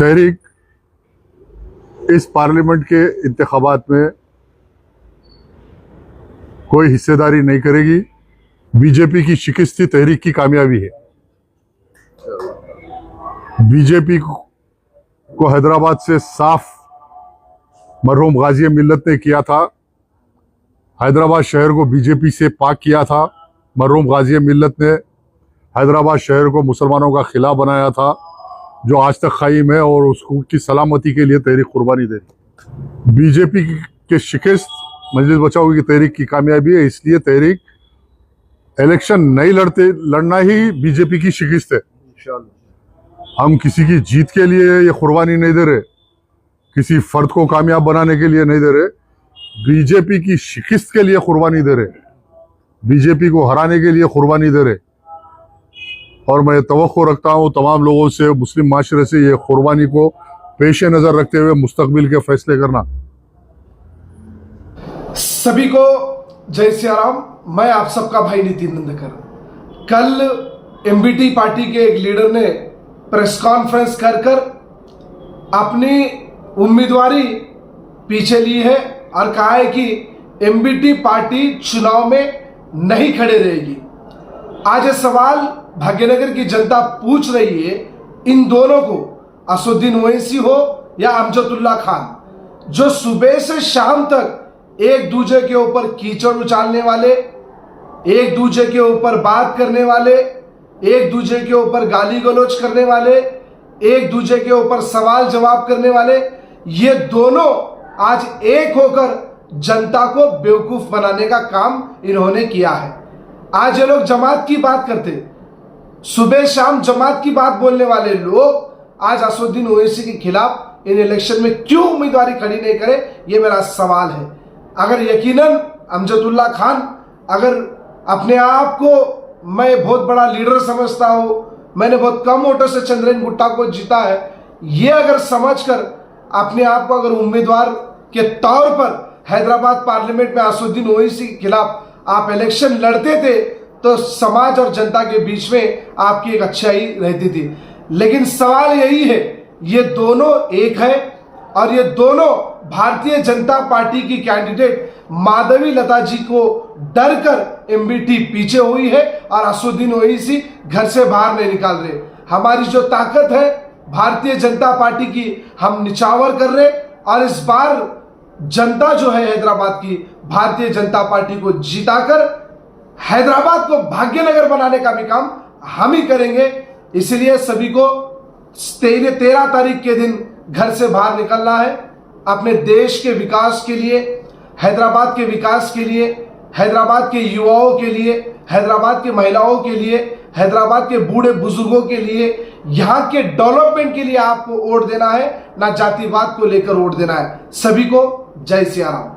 तहरीक इस पार्लियामेंट के इंतखाबात में कोई हिस्सेदारी नहीं करेगी। बीजेपी की शिकस्त ही तहरीक की कामयाबी है। बीजेपी को हैदराबाद से साफ मरहूम गाजी मिल्लत ने किया था। हैदराबाद शहर को बीजेपी से पाक किया था। मरहूम गाजी मिल्लत ने हैदराबाद शहर को मुसलमानों का खिला बनाया था, जो आज तक कायम है, और उसको की सलामती के लिए तहरीक कुर्बानी दे रही। बीजेपी के शिकस्त मजलिस बचाओ की तहरीक की कामयाबी है। इसलिए तहरीक इलेक्शन नहीं लड़ना ही बीजेपी की शिकस्त है। हम किसी की जीत के लिए ये कुर्बानी नहीं दे रहे, किसी फर्द को कामयाब बनाने के लिए नहीं दे रहे, बीजेपी की शिकस्त के लिए कुर्बानी दे रहे, बीजेपी को हराने के लिए कुर्बानी दे रहे। और मैं तवक्को रखता हूँ तमाम लोगों से, मुस्लिम माशरे से, ये कुर्बानी को पेश नज़र रखते हुए मुस्तकबिल के फैसले करना। सभी को जय सिया राम। मैं आप सबका भाई नितिन नंदकर। कल एमबीटी पार्टी के एक लीडर ने प्रेस कॉन्फ्रेंस कर अपनी उम्मीदवारी पीछे ली है और कहा है कि एमबीटी पार्टी चुनाव में नहीं खड़े रहेगी। आज ये सवाल भाग्यनगर की जनता पूछ रही है इन दोनों को, असदुद्दीन ओवैसी हो या अमजदुल्ला खान, जो सुबह से शाम तक एक दूसरे के ऊपर कीचड़ उछालने वाले, एक दूसरे के ऊपर बात करने वाले, एक दूसरे के ऊपर गाली गलौज करने वाले, एक दूसरे के ऊपर सवाल जवाब करने वाले, ये दोनों आज एक होकर जनता को बेवकूफ बनाने का काम इन्होंने किया है। आज ये लोग जमात की बात करते, सुबह शाम जमात की बात बोलने वाले लोग आज असदुद्दीन ओवैसी के खिलाफ इन इलेक्शन में क्यों उम्मीदवारी खड़ी नहीं करे, ये मेरा सवाल है। अगर यकीनन अमजदुल्ला खान अगर अपने आप को मैं बहुत बड़ा लीडर समझता हूं, मैंने बहुत कम वोटों से चंद्रेन गुट्टा को जीता है, ये अगर समझकर अपने आप को अगर उम्मीदवार के तौर पर हैदराबाद पार्लियामेंट में असदुद्दीन ओवैसी के खिलाफ आप इलेक्शन लड़ते थे तो समाज और जनता के बीच में आपकी एक अच्छाई रहती थी। लेकिन सवाल यही है, ये दोनों एक है और ये दोनों भारतीय जनता पार्टी की कैंडिडेट माधवी लता जी को डर कर एमबीटी पीछे हुई है और असदुद्दीन ओवैसी घर से बाहर नहीं निकाल रहे। हमारी जो ताकत है भारतीय जनता पार्टी की, हम निछावर कर रहे और इस बार जनता जो है हैदराबाद की भारतीय जनता पार्टी को जिताकर हैदराबाद को भाग्यनगर बनाने का भी काम हम ही करेंगे। इसलिए सभी को 13 तारीख के दिन घर से बाहर निकलना है, अपने देश के विकास के लिए, हैदराबाद के विकास के लिए, हैदराबाद के युवाओं के लिए, हैदराबाद के महिलाओं के लिए, हैदराबाद के बूढ़े बुजुर्गों के लिए, यहाँ के डेवलपमेंट के लिए आपको वोट देना है, ना जातिवाद को लेकर वोट देना है। सभी को जय सिया राम।